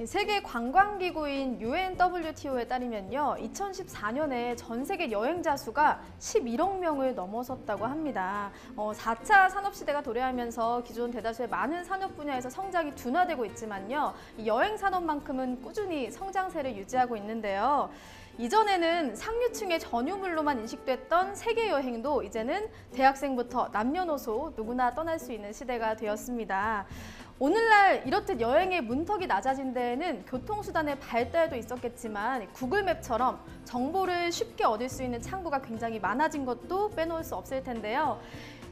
세계 관광기구인 UNWTO에 따르면요, 2014년에 전 세계 여행자 수가 11억 명을 넘어섰다고 합니다. 4차 산업시대가 도래하면서 기존 대다수의 많은 산업 분야에서 성장이 둔화되고 있지만요, 이 여행 산업만큼은 꾸준히 성장세를 유지하고 있는데요. 이전에는 상류층의 전유물로만 인식됐던 세계 여행도 이제는 대학생부터 남녀노소 누구나 떠날 수 있는 시대가 되었습니다. 오늘날 이렇듯 여행의 문턱이 낮아진 데에는 교통수단의 발달도 있었겠지만 구글맵처럼 정보를 쉽게 얻을 수 있는 창구가 굉장히 많아진 것도 빼놓을 수 없을 텐데요.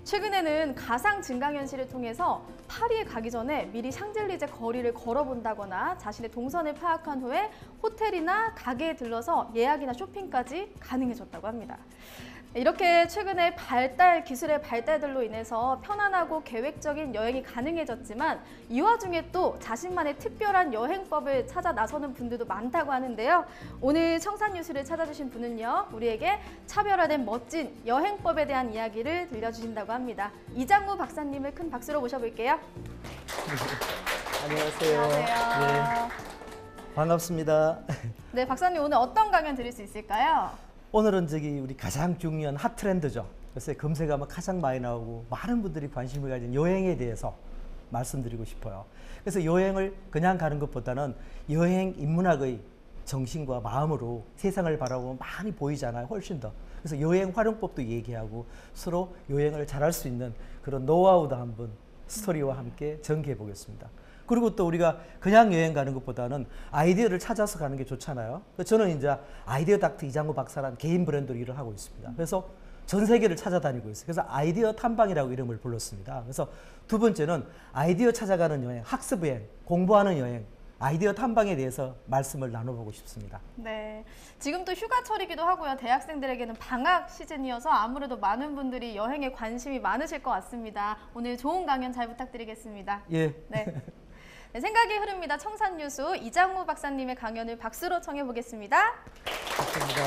최근에는 가상 증강현실을 통해서 파리에 가기 전에 미리 샹젤리제 거리를 걸어본다거나 자신의 동선을 파악한 후에 호텔이나 가게에 들러서 예약이나 쇼핑까지 가능해졌다고 합니다. 이렇게 최근에 기술의 발달들로 인해서 편안하고 계획적인 여행이 가능해졌지만 이 와중에 또 자신만의 특별한 여행법을 찾아 나서는 분들도 많다고 하는데요. 오늘 청산뉴스를 찾아주신 분은요, 우리에게 차별화된 멋진 여행법에 대한 이야기를 들려주신다고 합니다. 이장우 박사님을 큰 박수로 모셔볼게요. 안녕하세요. 안녕하세요. 네, 반갑습니다. 네, 박사님 오늘 어떤 강연 드릴 수 있을까요? 오늘은 우리 가장 중요한 핫 트렌드죠. 그래서 검색하면 가장 많이 나오고 많은 분들이 관심을 가진 여행에 대해서 말씀드리고 싶어요. 그래서 여행을 그냥 가는 것보다는 여행 인문학의 정신과 마음으로 세상을 바라보면 많이 보이잖아요. 훨씬 더. 그래서 여행 활용법도 얘기하고 서로 여행을 잘할 수 있는 그런 노하우도 한번 스토리와 함께 전개해 보겠습니다. 그리고 또 우리가 그냥 여행 가는 것보다는 아이디어를 찾아서 가는 게 좋잖아요. 저는 이제 아이디어 닥터 이장우 박사라는 개인 브랜드로 일을 하고 있습니다. 그래서 전 세계를 찾아다니고 있어요. 그래서 아이디어 탐방이라고 이름을 불렀습니다. 그래서 두 번째는 아이디어 찾아가는 여행, 학습 여행, 공부하는 여행, 아이디어 탐방에 대해서 말씀을 나눠보고 싶습니다. 네, 지금 또 휴가철이기도 하고요. 대학생들에게는 방학 시즌이어서 아무래도 많은 분들이 여행에 관심이 많으실 것 같습니다. 오늘 좋은 강연 잘 부탁드리겠습니다. 예. 네. 네, 생각이 흐릅니다. 청산뉴스 이장우 박사님의 강연을 박수로 청해 보겠습니다. 감사합니다.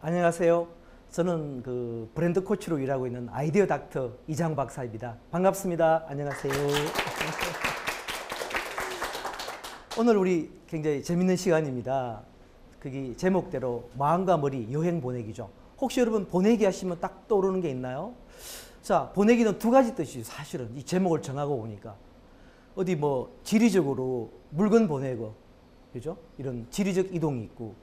안녕하세요. 저는 브랜드 코치로 일하고 있는 아이디어 닥터 이장우 박사입니다. 반갑습니다. 안녕하세요. 오늘 우리 굉장히 재밌는 시간입니다. 그게 제목대로 마음과 머리 여행 보내기죠. 혹시 여러분 보내기 하시면 딱 떠오르는 게 있나요? 자, 보내기는 두 가지 뜻이죠. 사실은 이 제목을 정하고 보니까 어디 지리적으로 물건 보내고, 그죠? 이런 지리적 이동이 있고,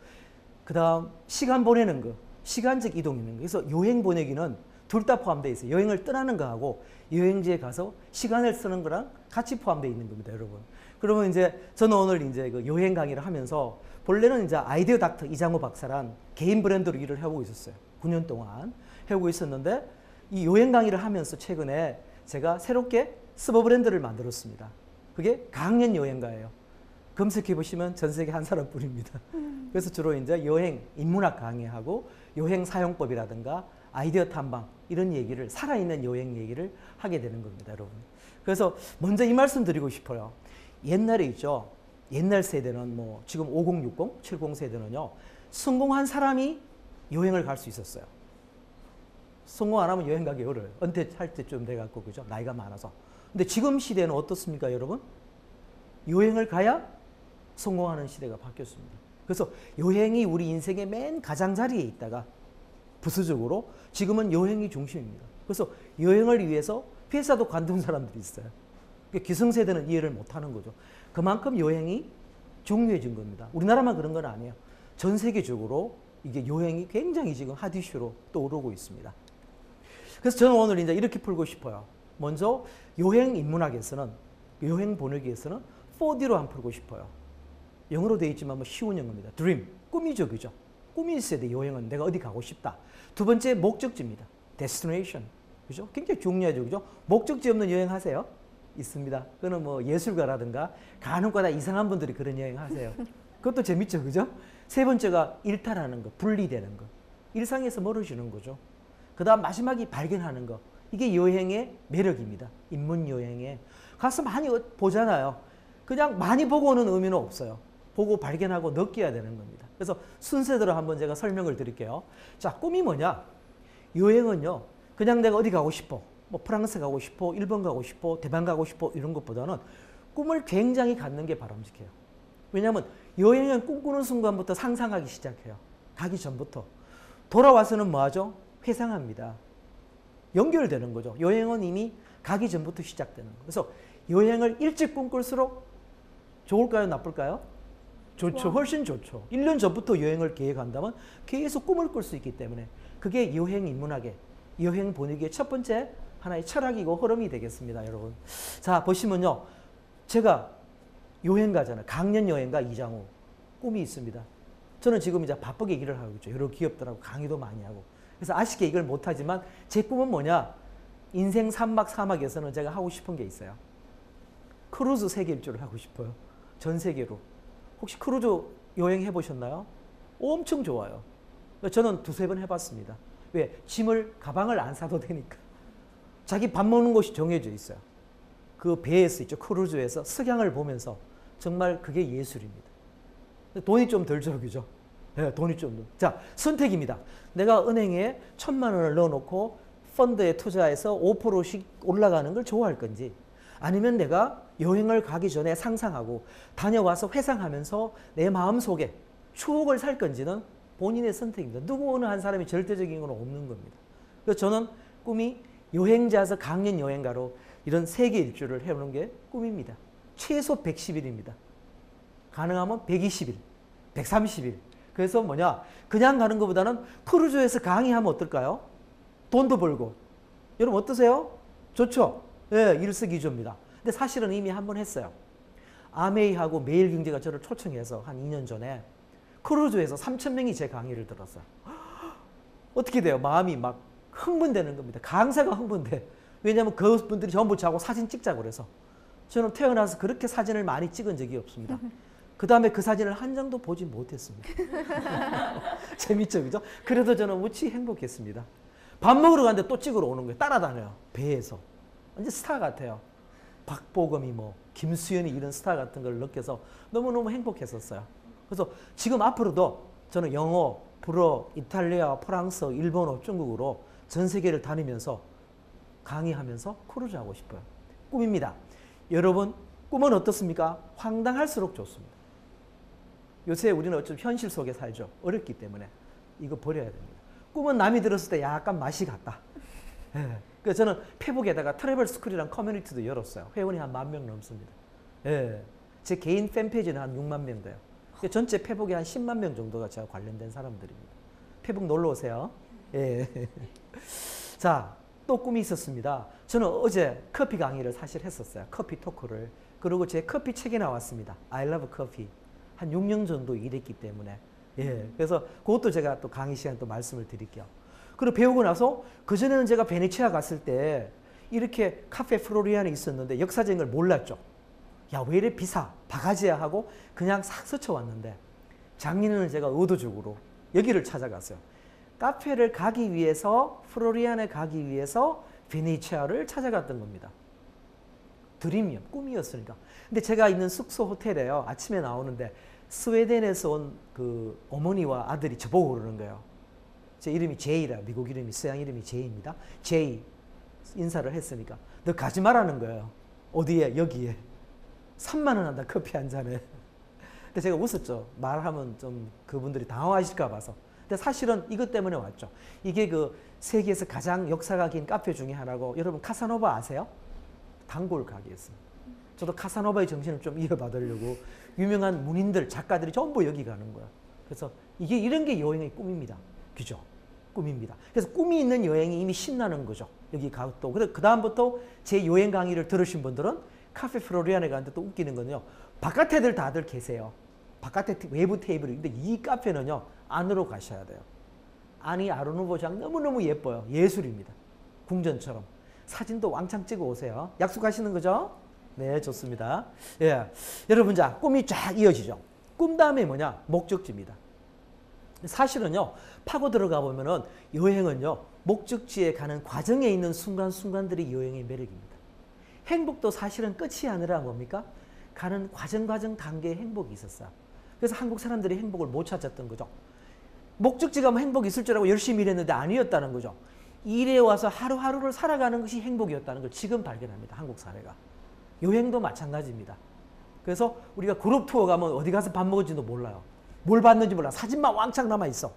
그 다음 시간 보내는 거, 시간적 이동이 있는 거. 그래서 여행 보내기는 둘 다 포함되어 있어요. 여행을 떠나는 거하고 여행지에 가서 시간을 쓰는 거랑 같이 포함되어 있는 겁니다, 여러분. 그러면 저는 오늘 그 여행 강의를 하면서 본래는 아이디어 닥터 이장우 박사란 개인 브랜드로 일을 해오고 있었어요. 9년 동안 해오고 있었는데 이 여행 강의를 하면서 최근에 제가 새롭게 서버 브랜드를 만들었습니다. 그게 강연 여행가예요. 검색해 보시면 전 세계 한 사람뿐입니다. 그래서 주로 여행 인문학 강의하고 여행 사용법이라든가 아이디어 탐방 이런 얘기를, 살아있는 여행 얘기를 하게 되는 겁니다, 여러분. 그래서 먼저 이 말씀 드리고 싶어요. 옛날에 있죠. 옛날 세대는 지금 5060, 70 세대는요. 성공한 사람이 여행을 갈 수 있었어요. 성공 안 하면 여행 가기 어려워요. 은퇴할 때쯤 돼갖고, 그죠? 나이가 많아서. 근데 지금 시대는 어떻습니까, 여러분? 여행을 가야 성공하는 시대가 바뀌었습니다. 그래서 여행이 우리 인생의 맨 가장자리에 있다가 부수적으로 지금은 여행이 중심입니다. 그래서 여행을 위해서 회사도 관둔 사람들이 있어요. 기성세대는 이해를 못하는 거죠. 그만큼 여행이 중요해진 겁니다. 우리나라만 그런 건 아니에요. 전 세계적으로 이게 여행이 굉장히 지금 핫 이슈로 떠오르고 있습니다. 그래서 저는 오늘 이렇게 풀고 싶어요. 먼저 여행 인문학에서는, 여행 보내기에서는 4D로 한번 풀고 싶어요. 영어로 되어 있지만 쉬운 영어입니다. Dream, 꿈이죠, 그죠? 꿈이 있어야 돼. 여행은 내가 어디 가고 싶다. 두 번째 목적지입니다. Destination, 그죠? 굉장히 중요하죠, 그죠? 목적지 없는 여행 하세요? 있습니다. 그거는 예술가라든가 간혹가다 이상한 분들이 그런 여행 하세요. 그것도 재밌죠, 그죠? 세 번째가 일탈하는 거, 분리되는 거. 일상에서 멀어지는 거죠. 그 다음 마지막이 발견하는 거. 이게 여행의 매력입니다. 인문 여행에 가서 많이 보잖아요. 그냥 많이 보고 오는 의미는 없어요. 보고 발견하고 느껴야 되는 겁니다. 그래서 순서대로 한번 제가 설명을 드릴게요. 자, 꿈이 뭐냐? 여행은요, 그냥 내가 어디 가고 싶어, 뭐 프랑스 가고 싶어, 일본 가고 싶어, 대만 가고 싶어 이런 것보다는 꿈을 굉장히 갖는 게 바람직해요. 왜냐하면 여행은 꿈꾸는 순간부터 상상하기 시작해요. 가기 전부터. 돌아와서는 뭐 하죠? 회상합니다. 연결되는 거죠. 여행은 이미 가기 전부터 시작되는 거예요. 그래서 여행을 일찍 꿈꿀수록 좋을까요? 나쁠까요? 좋죠. 훨씬 좋죠. 1년 전부터 여행을 계획한다면 계속 꿈을 꿀 수 있기 때문에 그게 여행 인문학의, 여행 보내기의 첫 번째 하나의 철학이고 흐름이 되겠습니다. 여러분. 자, 보시면요. 제가 여행가잖아요. 강연 여행가 이장우. 꿈이 있습니다. 저는 지금 이제 바쁘게 일을 하고 있죠. 여러 기업들하고 강의도 많이 하고. 그래서 아쉽게 이걸 못하지만 제 꿈은 뭐냐? 인생 산막 사막에서는 제가 하고 싶은 게 있어요. 크루즈 세계 일주를 하고 싶어요. 전 세계로. 혹시 크루즈 여행 해보셨나요? 엄청 좋아요. 저는 두세 번 해봤습니다. 왜? 짐을, 가방을 안 사도 되니까. 자기 밥 먹는 곳이 정해져 있어요. 그 배에서 있죠. 크루즈에서 석양을 보면서 정말 그게 예술입니다. 돈이 좀 덜 들어오죠. 네, 돈이 좀 더. 자, 선택입니다. 내가 은행에 1,000만 원을 넣어놓고 펀드에 투자해서 5%씩 올라가는 걸 좋아할 건지, 아니면 내가 여행을 가기 전에 상상하고 다녀와서 회상하면서 내 마음속에 추억을 살 건지는 본인의 선택입니다. 누구 어느 한 사람이 절대적인 건 없는 겁니다. 그래서 저는 꿈이 여행자에서 강연 여행가로 이런 세계 일주를 해보는 게 꿈입니다. 최소 110일입니다. 가능하면 120일, 130일. 그래서 뭐냐? 그냥 가는 것보다는 크루즈에서 강의하면 어떨까요? 돈도 벌고. 여러분 어떠세요? 좋죠? 예, 일석이조입니다. 근데 사실은 이미 한 번 했어요. 아메이하고 매일경제가 저를 초청해서 한 2년 전에 크루즈에서 3,000명이 제 강의를 들었어요. 어떻게 돼요? 마음이 막 흥분되는 겁니다. 강사가 흥분돼. 왜냐하면 그분들이 전부 저하고 사진 찍자고 그래서. 저는 태어나서 그렇게 사진을 많이 찍은 적이 없습니다. 그 다음에 그 사진을 한 장도 보지 못했습니다. 재밌죠, 그죠? 그래도 저는 무지 행복했습니다. 밥 먹으러 갔는데 또 찍으러 오는 거예요. 따라다녀요. 배에서. 완전 스타 같아요. 박보검이 뭐 김수현이 이런 스타 같은 걸 느껴서 너무너무 행복했었어요. 그래서 지금 앞으로도 저는 영어, 불어, 이탈리아, 프랑스, 일본어, 중국으로 전 세계를 다니면서 강의하면서 크루즈 하고 싶어요. 꿈입니다. 여러분, 꿈은 어떻습니까? 황당할수록 좋습니다. 요새 우리는 어쩜 현실 속에 살죠. 어렵기 때문에 이거 버려야 됩니다. 꿈은 남이 들었을 때 약간 맛이 갔다. 예. 그래서 저는 페북에다가 트래블 스쿨이라는 커뮤니티도 열었어요. 회원이 한 10,000명 넘습니다. 예. 제 개인 팬페이지는 한 6만 명 돼요. 전체 페북에 한 10만 명 정도가 제가 관련된 사람들입니다. 페북 놀러 오세요. 예. 자, 또 꿈이 있었습니다. 저는 어제 커피 강의를 사실 했었어요. 커피 토크를. 그리고 제 커피 책이 나왔습니다. I love coffee. 한 6년 정도 일했기 때문에. 예. 그래서 그것도 제가 또 강의 시간에 또 말씀을 드릴게요. 그리고 배우고 나서 그전에는 제가 베네치아 갔을 때 이렇게 카페 플로리안에 있었는데 역사적인 걸 몰랐죠. 야, 왜 이래 비싸? 바가지야 하고 그냥 싹 스쳐왔는데 작년에는 제가 의도적으로 여기를 찾아갔어요. 카페를 가기 위해서, 플로리안에 가기 위해서 베네치아를 찾아갔던 겁니다. 드림이요. 꿈이었으니까. 근데 제가 있는 숙소 호텔에요. 아침에 나오는데 스웨덴에서 온 그 어머니와 아들이 저보고 그러는 거예요. 제 이름이 제이라, 미국 이름이, 서양 이름이 제이입니다. 제이. 인사를 했으니까. 너 가지 말라는 거예요. 어디에? 여기에. 3만 원 한다, 커피 한 잔에. 근데 제가 웃었죠. 말하면 좀 그분들이 당황하실까 봐서. 근데 사실은 이것 때문에 왔죠. 이게 그 세계에서 가장 역사가 긴 카페 중에 하나고, 여러분 카사노바 아세요? 단골 가게였습니다. 저도 카사노바의 정신을 좀 이어받으려고 유명한 문인들, 작가들이 전부 여기 가는 거야. 그래서 이게 이런 게 여행의 꿈입니다. 그죠? 꿈입니다. 그래서 꿈이 있는 여행이 이미 신나는 거죠. 여기 가고 또. 그 다음부터 제 여행 강의를 들으신 분들은 카페 플로리안에 가는데 또 웃기는 건요. 바깥에들 다들 계세요. 바깥에 외부 테이블이. 근데 이 카페는요. 안으로 가셔야 돼요. 안이 아르누보장 너무너무 예뻐요. 예술입니다. 궁전처럼. 사진도 왕창 찍어 오세요. 약속하시는 거죠? 네, 좋습니다. 예. 여러분, 자, 꿈이 쫙 이어지죠. 꿈 다음에 뭐냐? 목적지입니다. 사실은요, 파고 들어가 보면은 여행은요, 목적지에 가는 과정에 있는 순간순간들이 여행의 매력입니다. 행복도 사실은 끝이 아니라 뭡니까? 가는 과정 단계의 행복이 있었어요. 그래서 한국 사람들이 행복을 못 찾았던 거죠. 목적지가 뭐 행복이 있을 줄 알고 열심히 일했는데 아니었다는 거죠. 일에 와서 하루하루를 살아가는 것이 행복이었다는 걸 지금 발견합니다. 한국 사회가. 여행도 마찬가지입니다. 그래서 우리가 그룹 투어 가면 어디 가서 밥 먹을지도 몰라요. 뭘 봤는지 몰라. 사진만 왕창 남아있어.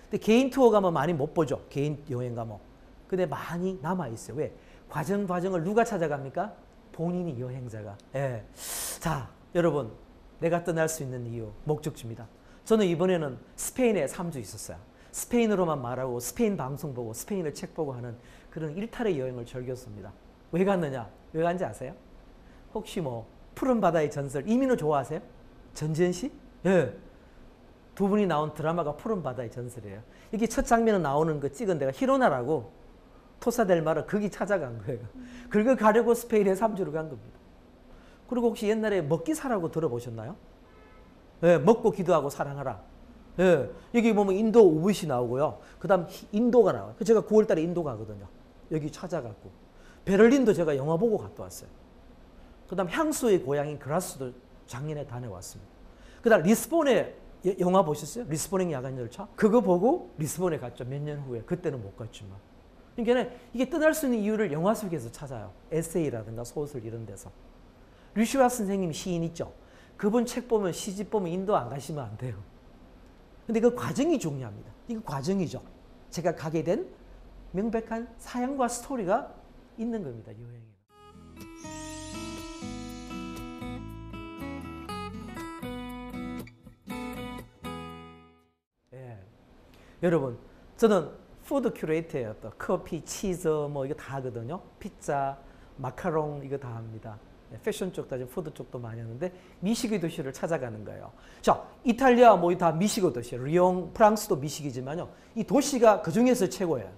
근데 개인 투어 가면 많이 못 보죠. 개인 여행 가면. 근데 많이 남아있어요. 왜? 과정을 누가 찾아갑니까? 본인이 여행자가. 예. 자, 여러분. 내가 떠날 수 있는 이유, 목적지입니다. 저는 이번에는 스페인에 3주 있었어요. 스페인어로만 말하고 스페인 방송 보고 스페인어 책 보고 하는 그런 일탈의 여행을 즐겼습니다. 왜 갔느냐? 왜 간지 아세요? 혹시 뭐 푸른 바다의 전설, 이민호 좋아하세요? 전지현 씨? 예. 두 분이 나온 드라마가 푸른 바다의 전설이에요. 이게 첫 장면에 나오는 거 찍은 데가 히로나라고 토사델마르 거기 찾아간 거예요. 그걸 가려고 스페인에 3주를 간 겁니다. 그리고 혹시 옛날에 먹기사라고 들어보셨나요? 예, 먹고 기도하고 사랑하라. 예, 여기 보면 인도 우붓이 나오고요. 그 다음 인도가 나와요. 제가 9월 달에 인도 가거든요. 여기 찾아갔고. 베를린도 제가 영화 보고 갔다 왔어요. 그 다음 향수의 고향인 그라스도 작년에 다녀왔습니다. 그 다음 리스본에 영화 보셨어요? 리스본행 야간 열차? 그거 보고 리스본에 갔죠. 몇 년 후에. 그때는 못 갔지만. 그러니까 이게 떠날 수 있는 이유를 영화 속에서 찾아요. 에세이라든가 소설 이런 데서. 류시화 선생님 시인 있죠. 그분 책 보면 시집 보면 인도 안 가시면 안 돼요. 근데 그 과정이 중요합니다. 이거 과정이죠. 제가 가게 된 명백한 사연과 스토리가 있는 겁니다. 여행에. 예. 여러분, 저는 푸드 큐레이터예요. 또 커피, 치즈 뭐 이거 다 하거든요. 피자, 마카롱 이거 다 합니다. 패션 쪽도 하죠. 푸드 쪽도 많이 하는데 미식의 도시를 찾아가는 거예요. 자, 이탈리아 뭐 다 미식의 도시예요. 리옹, 프랑스도 미식이지만요. 이 도시가 그 중에서 최고예요.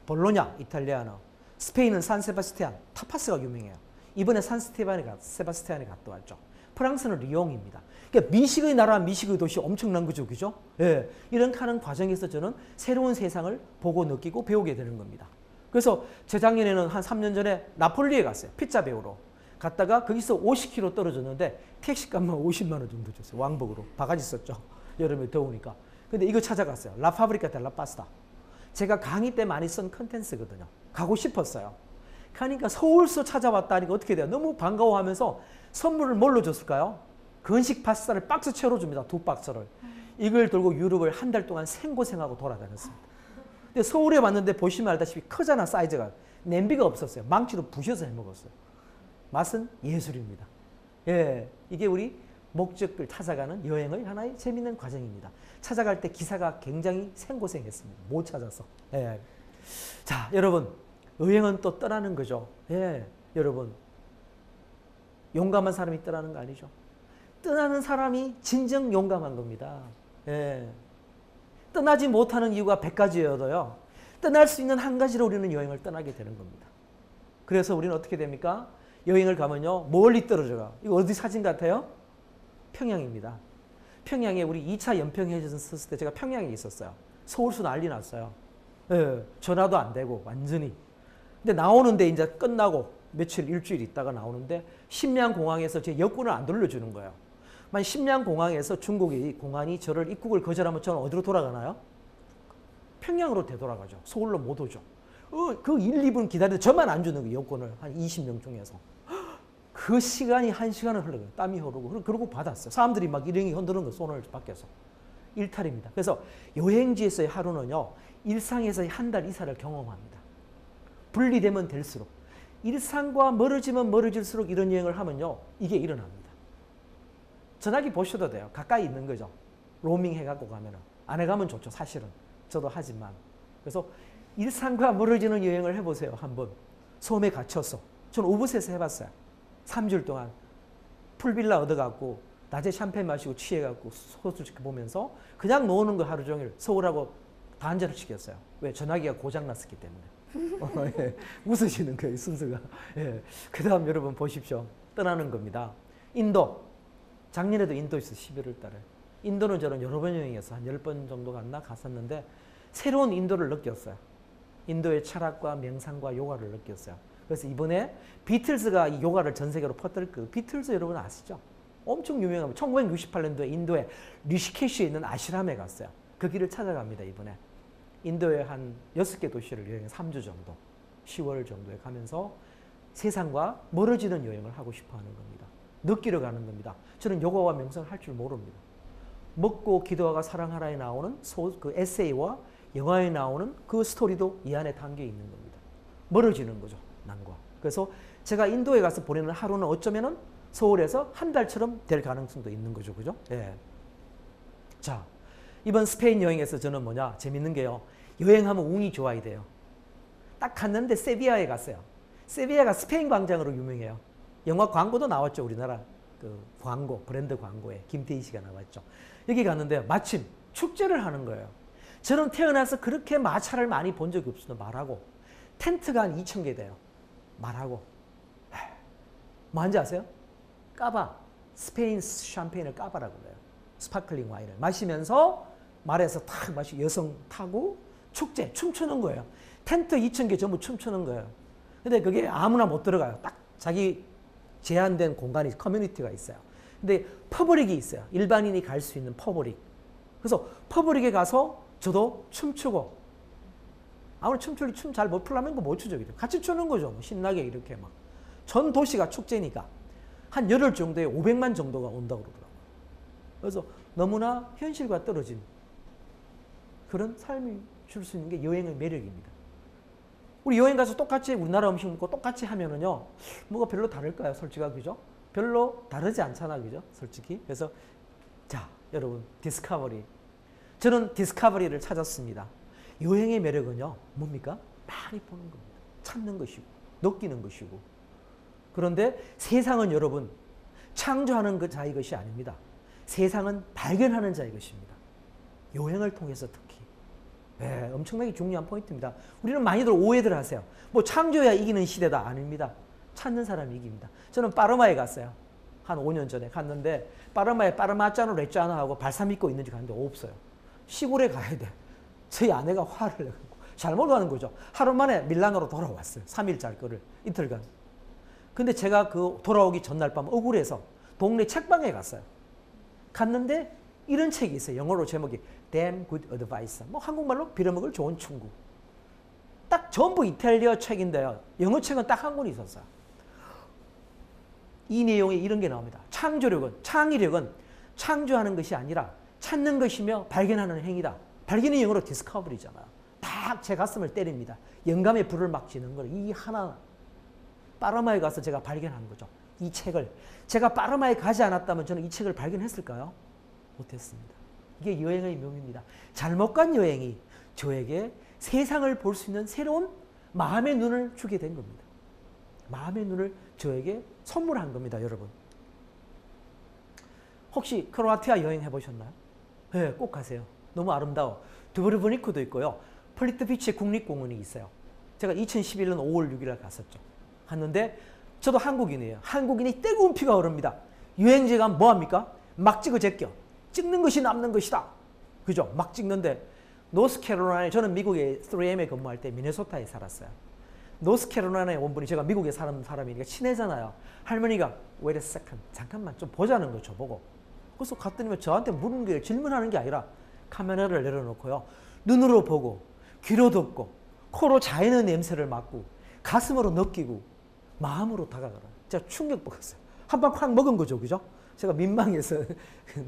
볼로냐, 이탈리아는. 스페인은 산세바스티안, 타파스가 유명해요. 이번에 세바스티안에 갔다 왔죠. 프랑스는 리옹입니다. 그러니까 미식의 나라, 미식의 도시 엄청난 거죠. 그죠? 예. 이런 하는 과정에서 저는 새로운 세상을 보고 느끼고 배우게 되는 겁니다. 그래서 재작년에는 한 3년 전에 나폴리에 갔어요. 피자 배우러. 갔다가 거기서 50km 떨어졌는데 택시값만 50만 원 정도 줬어요. 왕복으로. 바가지 썼죠. 여름에 더우니까. 근데 이거 찾아갔어요. 라 파브리카 델라 파스타. 제가 강의 때 많이 쓴 컨텐츠거든요. 가고 싶었어요. 가니까 서울서 찾아왔다니까 어떻게 돼요? 너무 반가워하면서 선물을 뭘로 줬을까요? 건식 파스타를 박스 채로 줍니다. 2박스를. 이걸 들고 유럽을 한 달 동안 생고생하고 돌아다녔습니다. 근데 서울에 왔는데 보시면 알다시피 크잖아, 사이즈가. 냄비가 없었어요. 망치로 부셔서 해먹었어요. 맛은 예술입니다. 예, 이게 우리 목적을 찾아가는 여행의 하나의 재미있는 과정입니다. 찾아갈 때 기사가 굉장히 생고생했습니다. 못 찾아서. 예. 자, 여러분, 여행은 또 떠나는 거죠. 예, 여러분, 용감한 사람이 떠나는 거 아니죠? 떠나는 사람이 진정 용감한 겁니다. 예. 떠나지 못하는 이유가 100가지여도요. 떠날 수 있는 한 가지로 우리는 여행을 떠나게 되는 겁니다. 그래서 우리는 어떻게 됩니까? 여행을 가면요. 멀리 떨어져가. 이거 어디 사진 같아요? 평양입니다. 평양에 우리 2차 연평해전 썼을 때 제가 평양에 있었어요. 서울수 난리 났어요. 예, 전화도 안 되고 완전히. 근데 나오는데 이제 끝나고 며칠 일주일 있다가 나오는데 심양공항에서 제 여권을 안 돌려주는 거예요. 만약 심양공항에서 중국이 공안이 저를 입국을 거절하면 저는 어디로 돌아가나요? 평양으로 되돌아가죠. 서울로 못 오죠. 그 1, 2분 기다리는데 저만 안 주는 거예요. 여권을 한 20명 중에서. 그 시간이 1시간을 흘러요. 땀이 흐르고. 그러고 받았어요. 사람들이 막 일행이 흔드는 거 손을 밖에서. 일탈입니다. 그래서 여행지에서의 하루는요. 일상에서의 한 달 이사를 경험합니다. 분리되면 될수록. 일상과 멀어지면 멀어질수록 이런 여행을 하면요. 이게 일어납니다. 전화기 보셔도 돼요. 가까이 있는 거죠. 로밍 해갖고 가면은. 안 해가면 좋죠. 사실은. 저도 하지만. 그래서 일상과 멀어지는 여행을 해보세요. 한번. 섬에 갇혀서. 저는 우붓에서 해봤어요. 3주일 동안 풀빌라 얻어갖고 낮에 샴페인 마시고 취해갖고 소주 보면서 그냥 노는 거 하루 종일 서울하고 단절을 시켰어요. 왜? 전화기가 고장났었기 때문에. 예. 웃으시는 거예요. 순서가. 예. 그 다음 여러분 보십시오. 떠나는 겁니다. 인도. 작년에도 인도에서 11월 달에. 인도는 저는 여러 번 여행해서 한 10번 정도 갔었는데 새로운 인도를 느꼈어요. 인도의 철학과 명상과 요가를 느꼈어요. 그래서 이번에 비틀즈가 이 요가를 전 세계로 퍼뜨릴 거예요. 비틀즈 여러분 아시죠? 엄청 유명합니다. 1968년도에 인도의 리시케시에 있는 아시람에 갔어요. 그 길을 찾아갑니다. 이번에. 인도의 한 6개 도시를 여행 3주 정도, 10월 정도에 가면서 세상과 멀어지는 여행을 하고 싶어 하는 겁니다. 느끼러 가는 겁니다. 저는 요가와 명상을 할 줄 모릅니다. 먹고 기도하가 사랑하라에 나오는 그 에세이와 영화에 나오는 그 스토리도 이 안에 담겨 있는 겁니다. 멀어지는 거죠, 남과. 그래서 제가 인도에 가서 보내는 하루는 어쩌면은 서울에서 한 달처럼 될 가능성도 있는 거죠, 그죠? 예. 자, 이번 스페인 여행에서 저는 재밌는 게요. 여행하면 운이 좋아야 돼요. 딱 갔는데 세비야에 갔어요. 세비야가 스페인 광장으로 유명해요. 영화 광고도 나왔죠, 우리나라. 그 광고, 브랜드 광고에 김태희 씨가 나왔죠. 여기 갔는데 마침 축제를 하는 거예요. 저는 태어나서 그렇게 마차를 많이 본 적이 없어요. 말하고. 텐트가 한 2,000개 돼요. 말하고. 뭔지 아세요? 까바. 스페인 샴페인을 까바라고 그래요. 스파클링 와인을 마시면서 말에서 탁 마시고 여성 타고 축제, 춤추는 거예요. 텐트 2,000개 전부 춤추는 거예요. 근데 그게 아무나 못 들어가요. 딱 자기 제한된 공간이, 커뮤니티가 있어요. 근데 퍼블릭이 있어요. 일반인이 갈 수 있는 퍼블릭. 그래서 퍼블릭에 가서 저도 춤추고, 아무리 춤 잘 못 플라멩코 못 추죠. 같이 추는 거죠. 신나게 이렇게 막. 전 도시가 축제니까 한 열흘 정도에 500만 정도가 온다고 그러더라고요. 그래서 너무나 현실과 떨어진 그런 삶이 줄 수 있는 게 여행의 매력입니다. 우리 여행 가서 똑같이 우리나라 음식 먹고 똑같이 하면은요, 뭐가 별로 다를까요? 솔직하게, 그죠? 별로 다르지 않잖아, 그죠? 솔직히. 그래서, 자, 여러분, 디스커버리. 저는 디스커버리를 찾았습니다. 여행의 매력은요, 뭡니까? 많이 보는 겁니다. 찾는 것이고, 느끼는 것이고. 그런데 세상은 여러분, 창조하는 자의 것이 아닙니다. 세상은 발견하는 자의 것입니다. 여행을 통해서 특히. 네, 엄청나게 중요한 포인트입니다. 우리는 많이들 오해들 하세요. 뭐 창조해야 이기는 시대다. 아닙니다. 찾는 사람이 이깁니다. 저는 파르마에 갔어요. 한 5년 전에 갔는데 파르마에 파르마짜노 레짜노 하고 발사믹고 있는지 갔는데 없어요. 시골에 가야 돼. 저희 아내가 화를 내고 잘못 가는 거죠. 하루 만에 밀라노로 돌아왔어요. 3일 잘 거를 이틀간. 근데 제가 그 돌아오기 전날 밤 억울해서 동네 책방에 갔어요. 갔는데 이런 책이 있어요. 영어로 제목이 Damn Good Advice. 뭐 한국말로 빌어먹을 좋은 충고. 딱 전부 이탈리아 책인데요. 영어 책은 딱 한 권 있었어요. 이 내용에 이런 게 나옵니다. 창의력은 창조하는 것이 아니라 찾는 것이며 발견하는 행위다. 발견이 영어로 디스커버리잖아요. 딱 제 가슴을 때립니다. 영감의 불을 막 지는 걸 이 하나 파르마에 가서 제가 발견한 거죠. 이 책을. 제가 파르마에 가지 않았다면 저는 이 책을 발견했을까요? 못했습니다. 이게 여행의 묘미입니다. 잘못 간 여행이 저에게 세상을 볼 수 있는 새로운 마음의 눈을 주게 된 겁니다. 마음의 눈을 저에게 선물한 겁니다, 여러분. 혹시 크로아티아 여행 해보셨나요? 네, 꼭 가세요. 너무 아름다워. 두브르브니크도 있고요. 플리트비치 국립공원이 있어요. 제가 2011년 5월 6일 갔었죠. 갔는데 저도 한국인이에요. 한국인이 뜨거운 피가 흐릅니다. 여행지 가면 뭐합니까? 막 제껴. 찍는 것이 남는 것이다. 그죠? 막 찍는데 노스캐롤라이나에, 저는 미국에 3M에 근무할 때 미네소타에 살았어요. 노스캐롤라이나의 원분이, 제가 미국에 사는 사람이니까 친해잖아요. 할머니가 wait a second, 잠깐만 좀 보자는 거 저보고. 그래서 갔더니 저한테 물은 게, 질문하는 게 아니라 카메라를 내려놓고요. 눈으로 보고 귀로 듣고 코로 자연의 냄새를 맡고 가슴으로 느끼고 마음으로 다가가라. 제가 충격 먹었어요. 한 방 확 먹은 거죠. 그죠? 제가 민망해서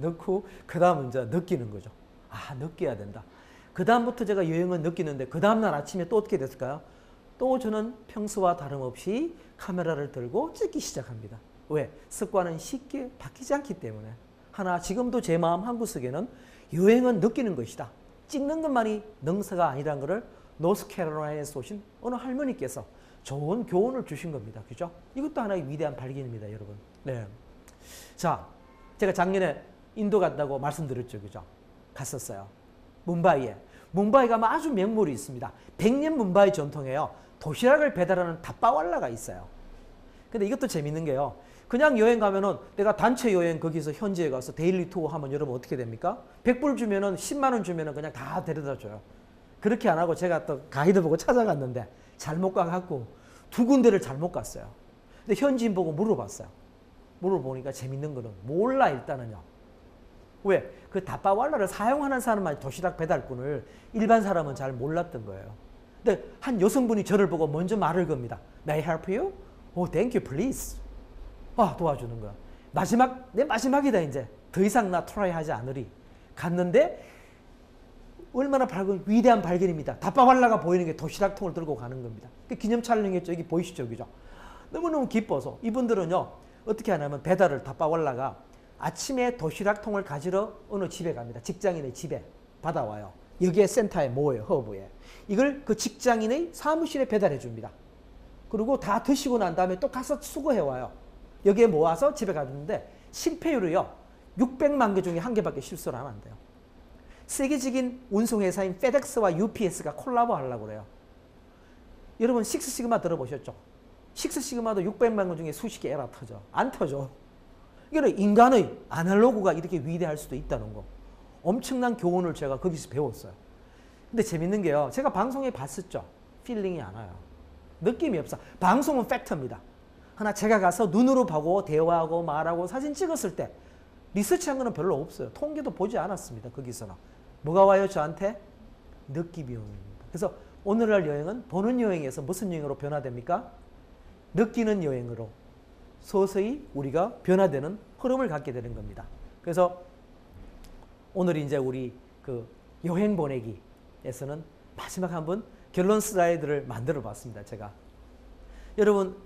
넣고 그 다음은 이제 느끼는 거죠. 아, 느껴야 된다. 그 다음부터 제가 여행은 느끼는데 그 다음날 아침에 또 어떻게 됐을까요? 또 저는 평소와 다름없이 카메라를 들고 찍기 시작합니다. 왜? 습관은 쉽게 바뀌지 않기 때문에. 하나, 지금도 제 마음 한구석에는 여행은 느끼는 것이다. 찍는 것만이 능사가 아니라는 것을 노스캐롤라이나에서 오신 어느 할머니께서 좋은 교훈을 주신 겁니다. 그죠? 이것도 하나의 위대한 발견입니다, 여러분. 네. 자, 제가 작년에 인도 갔다고 말씀드렸죠. 그죠? 갔었어요. 뭄바이에. 뭄바이 가면 아주 명물이 있습니다. 100년 뭄바이 전통에요. 도시락을 배달하는 다빠왈라가 있어요. 근데 이것도 재밌는 게요. 그냥 여행 가면은 내가 단체 여행 거기서 현지에 가서 데일리 투어 하면 여러분 어떻게 됩니까? 100불 주면은 10만 원 주면은 그냥 다 데려다 줘요. 그렇게 안 하고 제가 또 가이드 보고 찾아갔는데 잘못 가갖고 두 군데를 잘못 갔어요. 근데 현지인 보고 물어봤어요. 물어보니까 재밌는 거는 몰라 일단은요. 왜? 그 다빠왈라를 사용하는 사람만 도시락 배달꾼을 일반 사람은 잘 몰랐던 거예요. 근데 한 여성분이 저를 보고 먼저 말을 겁니다. May I help you? Oh, thank you, please. 아, 도와주는 거야. 내 마지막이다 이제. 더 이상 나 트라이 하지 않으리. 갔는데 얼마나 위대한 발견입니다. 다빠왈라가 보이는 게 도시락통을 들고 가는 겁니다. 그 기념 촬영했죠. 여기 보이시죠, 그죠? 너무너무 기뻐서 이분들은요 어떻게 하냐면 배달을 다빠왈라가 아침에 도시락통을 가지러 어느 집에 갑니다. 직장인의 집에 받아와요. 여기에 센터에 모여요. 허브에. 이걸 그 직장인의 사무실에 배달해 줍니다. 그리고 다 드시고 난 다음에 또 가서 수거해 와요. 여기에 모아서 집에 가주는데 실패율이요 600만 개 중에 한 개밖에 실수를 안 한대요. 세계적인 운송회사인 페덱스와 UPS가 콜라보 하려고 그래요. 여러분 식스시그마 들어보셨죠? 식스시그마도 600만 개 중에 수십 개 에러 터져. 안 터져. 이거는 인간의 아날로그가 이렇게 위대할 수도 있다는 거. 엄청난 교훈을 제가 거기서 배웠어요. 근데 재밌는 게요. 제가 방송에 봤었죠. 필링이 안 와요. 느낌이 없어. 방송은 팩트입니다. 하나 제가 가서 눈으로 보고 대화하고 말하고 사진 찍었을 때 리서치한 거는 별로 없어요. 통계도 보지 않았습니다. 거기서는. 뭐가 와요 저한테? 느낌이 옵니다. 그래서 오늘날 여행은 보는 여행에서 무슨 여행으로 변화됩니까? 느끼는 여행으로 서서히 우리가 변화되는 흐름을 갖게 되는 겁니다. 그래서 오늘 이제 우리 그 여행 보내기에서는 마지막 한번 결론 슬라이드를 만들어 봤습니다. 제가. 여러분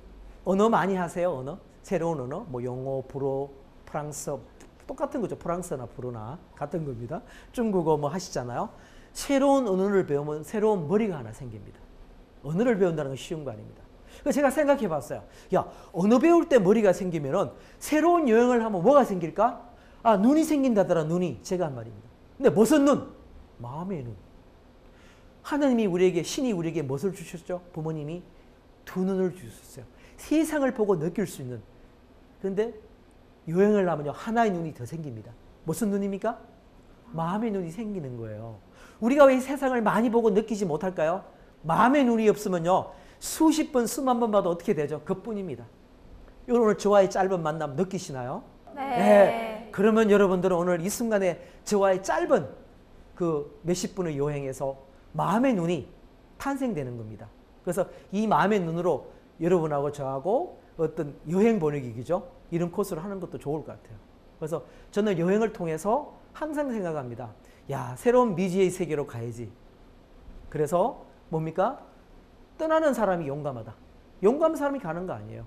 언어 많이 하세요? 언어? 새로운 언어? 뭐 영어, 불어, 프랑스어 똑같은 거죠. 프랑스나 불어나 같은 겁니다. 중국어 뭐 하시잖아요. 새로운 언어를 배우면 새로운 머리가 하나 생깁니다. 언어를 배운다는 건 쉬운 거 아닙니다. 그래서 제가 생각해 봤어요. 야, 언어 배울 때 머리가 생기면은 새로운 여행을 하면 뭐가 생길까? 아, 눈이 생긴다더라, 눈이. 제가 한 말입니다. 근데 무슨 눈? 마음의 눈. 하나님이 우리에게, 신이 우리에게 무엇을 주셨죠? 부모님이 두 눈을 주셨어요. 세상을 보고 느낄 수 있는. 그런데 여행을 하면요, 하나의 눈이 더 생깁니다. 무슨 눈입니까? 마음의 눈이 생기는 거예요. 우리가 왜 세상을 많이 보고 느끼지 못할까요? 마음의 눈이 없으면요, 수십 번, 수만 번 봐도 어떻게 되죠? 그뿐입니다. 오늘 저와의 짧은 만남 느끼시나요? 네. 그러면 여러분들은 오늘 이 순간에 저와의 짧은 그 몇십 분의 여행에서 마음의 눈이 탄생되는 겁니다. 그래서 이 마음의 눈으로 여러분하고 저하고 어떤 여행 보내기죠. 이런 코스를 하는 것도 좋을 것 같아요. 그래서 저는 여행을 통해서 항상 생각합니다. 야, 새로운 미지의 세계로 가야지. 그래서 뭡니까? 떠나는 사람이 용감하다. 용감한 사람이 가는 거 아니에요.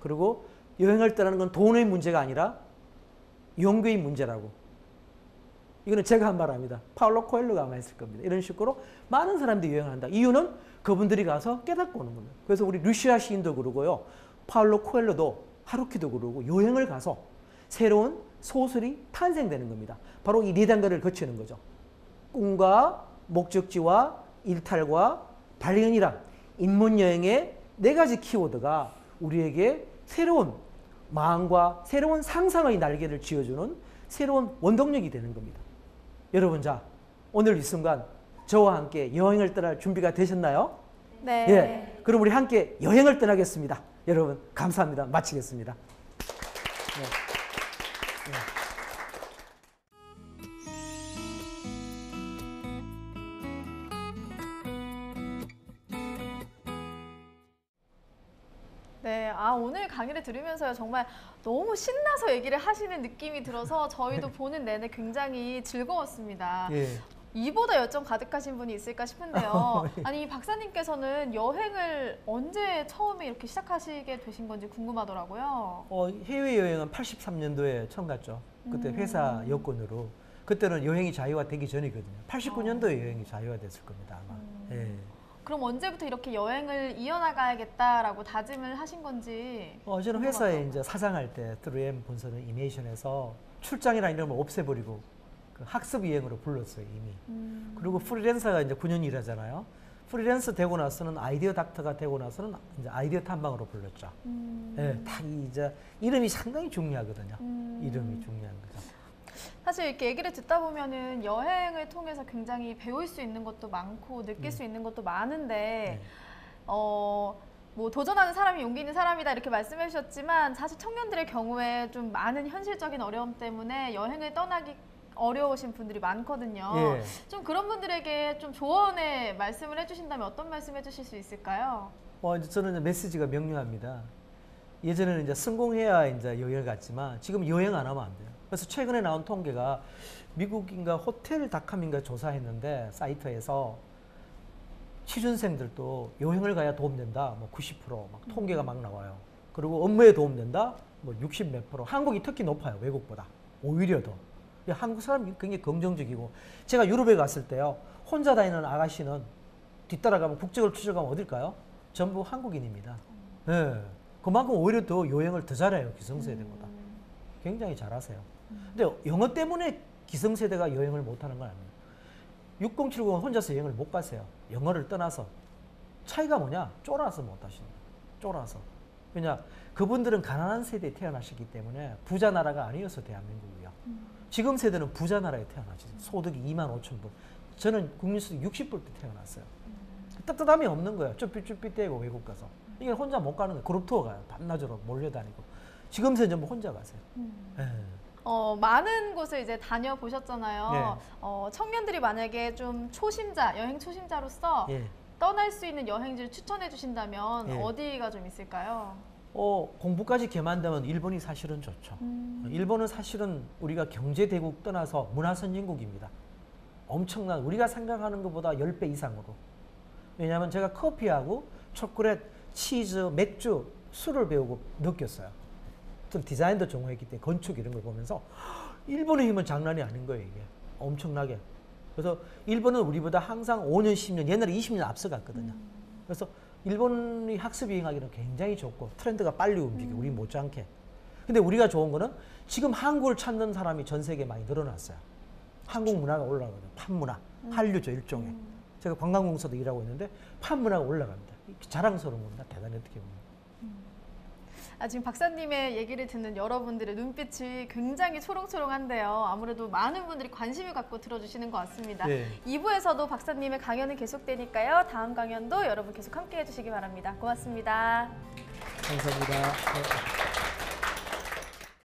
그리고 여행을 떠나는 건 돈의 문제가 아니라 용기의 문제라고. 이거는 제가 한 말합니다. 파울로 코엘로가 아마 했을 겁니다. 이런 식으로 많은 사람들이 여행을 한다. 이유는 그분들이 가서 깨닫고 오는 겁니다. 그래서 우리 루시아 시인도 그러고요. 파울로 코엘로도 하루키도 그러고 여행을 가서 새로운 소설이 탄생되는 겁니다. 바로 이 네 단계를 거치는 거죠. 꿈과 목적지와 일탈과 발견이란 인문여행의 네 가지 키워드가 우리에게 새로운 마음과 새로운 상상의 날개를 쥐어주는 새로운 원동력이 되는 겁니다. 여러분, 자, 오늘 이 순간 저와 함께 여행을 떠날 준비가 되셨나요? 네. 예, 그럼 우리 함께 여행을 떠나겠습니다. 여러분, 감사합니다. 마치겠습니다. 네. 네. 네, 오늘 강의를 들으면서요, 정말 너무 신나서 얘기를 하시는 느낌이 들어서 저희도 보는 내내 굉장히 즐거웠습니다. 예. 이보다 열정 가득하신 분이 있을까 싶은데요. 아니, 박사님께서는 여행을 언제 처음에 이렇게 시작하시게 되신 건지 궁금하더라고요. 해외여행은 83년도에 처음 갔죠. 그때 회사 여건으로. 그때는 여행이 자유화되기 전이거든요. 89년도에 여행이 자유화됐을 겁니다, 아마. 예. 그럼 언제부터 이렇게 여행을 이어나가야겠다라고 다짐을 하신 건지. 저는 회사에 이제 사장할 때 3M 본사는 이메이션에서 출장이라는 이름을 없애버리고 그 학습 여행으로 불렀어요, 이미. 그리고 프리랜서가 이제 9년 일하잖아요. 프리랜서 되고 나서는 아이디어 닥터가 되고 나서는 이제 아이디어 탐방으로 불렀죠. 예, 딱 이제 이름이 상당히 중요하거든요. 이름이 중요한 거죠. 사실 이렇게 얘기를 듣다 보면은 여행을 통해서 굉장히 배울 수 있는 것도 많고 느낄 수 있는 것도 많은데 뭐 도전하는 사람이 용기 있는 사람이다 이렇게 말씀해 주셨지만 사실 청년들의 경우에 좀 많은 현실적인 어려움 때문에 여행을 떠나기 어려우신 분들이 많거든요. 예. 좀 그런 분들에게 좀 조언의 말씀을 해주신다면 어떤 말씀 해주실 수 있을까요? 이제 저는 이제 메시지가 명료합니다. 예전에는 이제 성공해야 이제 여행을 갔지만 지금 여행 안 하면 안 돼요. 그래서 최근에 나온 통계가 미국인가 호텔닷컴인가 조사했는데 사이트에서 취준생들도 여행을 가야 도움된다. 뭐 90%막 통계가 막 나와요. 그리고 업무에 도움된다. 뭐 60 몇 %. 한국이 특히 높아요. 외국보다. 오히려 더. 한국 사람이 굉장히 긍정적이고 제가 유럽에 갔을 때요. 혼자 다니는 아가씨는 뒤따라가면 국적을 추적하면 어딜까요? 전부 한국인입니다. 네. 그만큼 오히려 더 여행을 더 잘해요. 기성세대보다. 굉장히 잘하세요. 근데 영어 때문에 기성세대가 여행을 못하는 건 아니에요. 6070은 혼자서 여행을 못 가세요. 영어를 떠나서. 차이가 뭐냐? 쫄아서 못 하시는 거예요. 쫄아서. 왜냐? 그분들은 가난한 세대에 태어나셨기 때문에 부자 나라가 아니어서 대한민국이요. 지금 세대는 부자 나라에 태어나셨어요. 소득이 2만 5천 불. 저는 국민소득 60불 때 태어났어요. 떳떳함이 없는 거예요. 쭈삣쭈삣대고 외국 가서. 이게 혼자 못 가는 거예요. 그룹 투어 가요. 밤낮으로 몰려다니고. 지금 세대 전부 혼자 가세요. 많은 곳을 이제 다녀보셨잖아요. 네. 청년들이 만약에 좀 초심자, 여행 초심자로서 예. 떠날 수 있는 여행지를 추천해 주신다면 예. 어디가 좀 있을까요? 공부까지 겸한다면 일본이 사실은 좋죠. 일본은 사실은 우리가 경제대국 떠나서 문화선진국입니다. 엄청난, 우리가 생각하는 것보다 10배 이상으로. 왜냐하면 제가 커피하고 초콜릿, 치즈, 맥주, 술을 배우고 느꼈어요. 좀 디자인도 전공했기 때문에 건축 이런 걸 보면서 일본의 힘은 장난이 아닌 거예요, 이게. 엄청나게. 그래서 일본은 우리보다 항상 5년, 10년, 옛날에 20년 앞서갔거든요. 그래서 일본이 학습 여행하기는 굉장히 좋고 트렌드가 빨리 움직여, 우리 못지않게. 근데 우리가 좋은 거는 지금 한국을 찾는 사람이 전 세계에 많이 늘어났어요. 한국 문화가 올라가거든요. 팝문화, 한류죠, 일종의. 제가 관광공사도 일하고 있는데 팝문화가 올라갑니다. 자랑스러운 겁니다. 대단히 어떻게 보면. 지금 박사님의 얘기를 듣는 여러분들의 눈빛이 굉장히 초롱초롱한데요. 아무래도 많은 분들이 관심을 갖고 들어주시는 것 같습니다. 네. 2부에서도 박사님의 강연은 계속되니까요. 다음 강연도 여러분 계속 함께 해주시기 바랍니다. 고맙습니다. 감사합니다. 네.